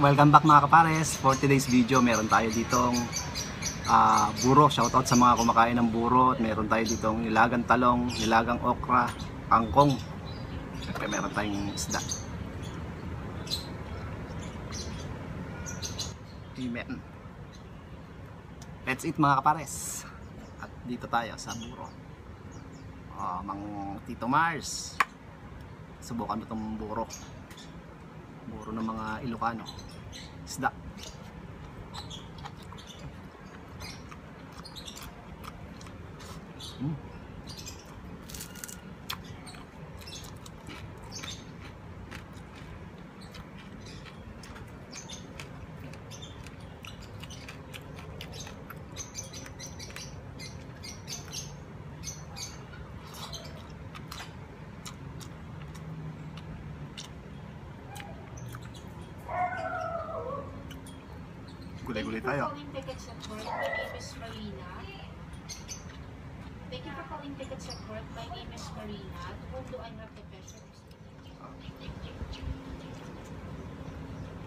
Welcome back mga kapares. For today's video, meron tayo ditong buro. Shoutout sa mga kumakain ng buro. At meron tayo ditong nilagang talong, nilagang okra, kangkong. Siyempre meron tayong isda. Amen. Let's eat mga kapares. At dito tayo sa buro. Mang Tito Mars. Subukan mo itong buro. Buro ng mga Ilocano. Isda. Gulay-gulay tayo. Thank you for calling tickets at work. My name is Marina. Thank you for calling tickets at work. My name is Marina. To whom do I have the pleasure of speaking?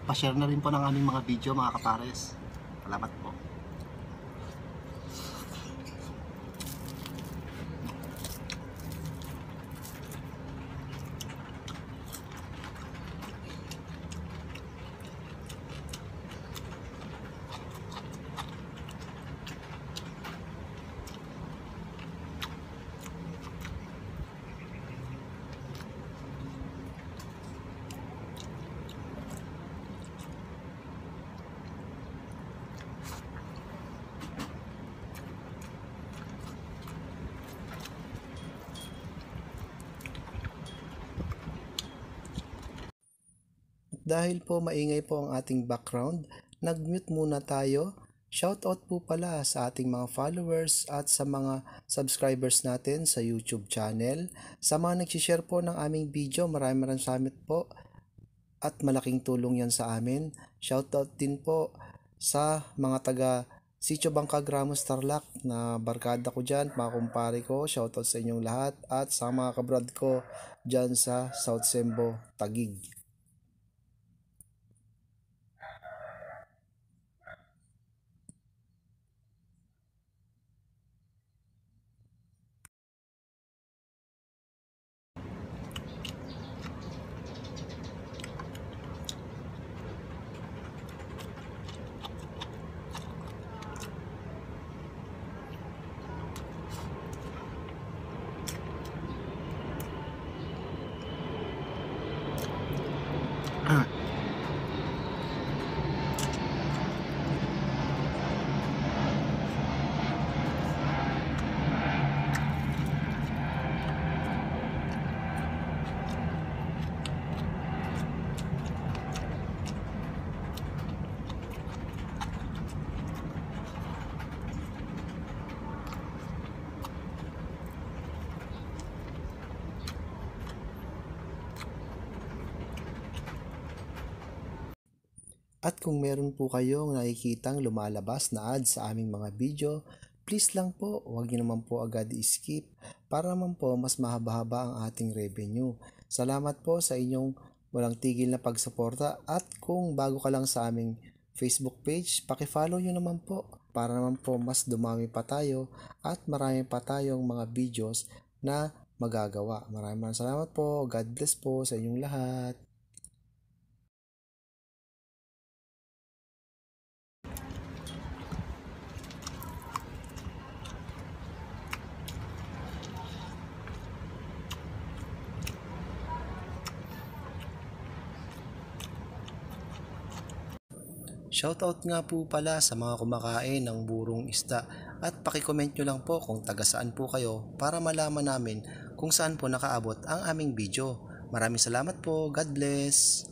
Pa-share na rin po ng aming mga video mga kapares. Salamat po. Dahil po maingay po ang ating background, nag-mute muna tayo. Shoutout po pala sa ating mga followers at sa mga subscribers natin sa YouTube channel. Sa mga nag-share po ng aming video, maraming salamat po at malaking tulong yan sa amin. Shoutout din po sa mga taga Sitio Bangka Gramos Tarlac na barkada ko dyan, mga kumpare ko. Shoutout sa inyong lahat at sa mga kabrad ko dyan sa South Sembo, Taguig. At kung meron po kayong nakikitang lumalabas na ads sa aming mga video, please lang po, huwag niyo naman po agad i-skip para naman po mas mahaba-haba ang ating revenue. Salamat po sa inyong walang tigil na pagsuporta at kung bago ka lang sa aming Facebook page, paki-follow niyo naman po para naman po mas dumami pa tayo at marami pa tayong mga videos na magagawa. Maraming salamat po. God bless po sa inyong lahat. Shoutout nga po pala sa mga kumakain ng burong isda at paki-comment nyo lang po kung taga saan po kayo para malaman namin kung saan po nakaabot ang aming video. Maraming salamat po. God bless!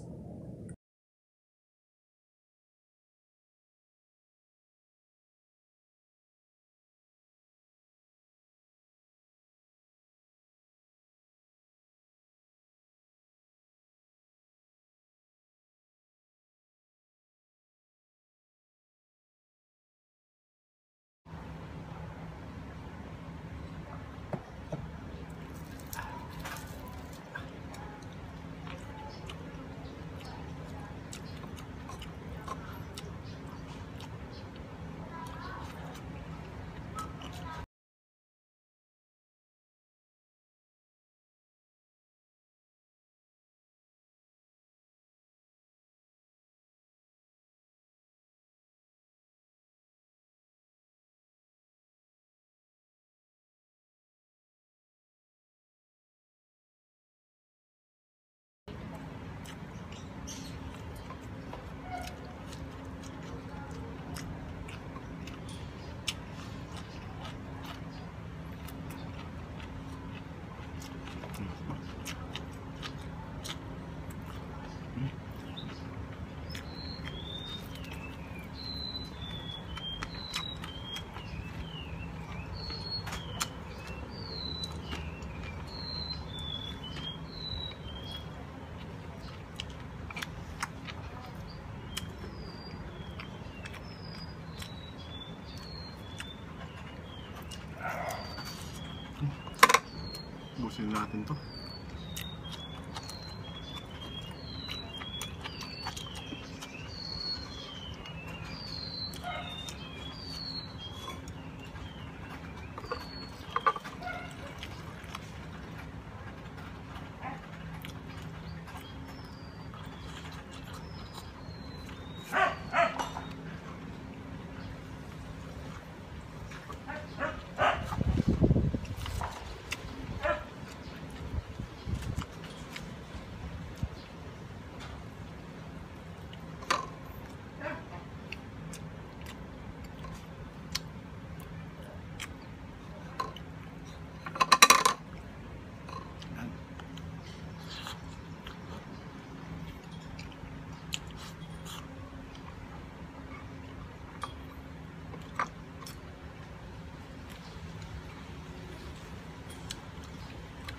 Tapusin natin to.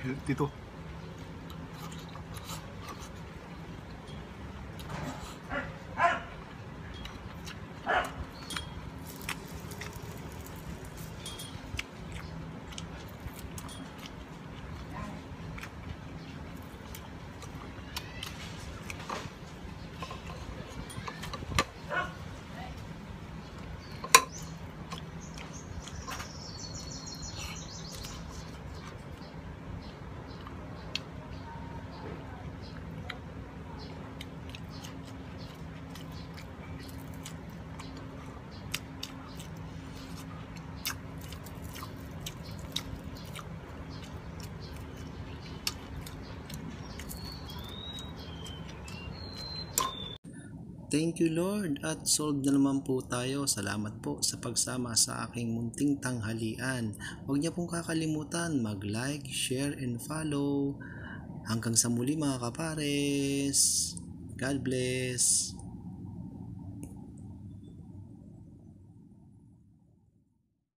Healthy to. Thank you Lord at solved na naman po tayo. Salamat po sa pagsama sa aking munting tanghalian. Huwag niyo pong kakalimutan mag-like, share, and follow. Hanggang sa muli mga kapares. God bless.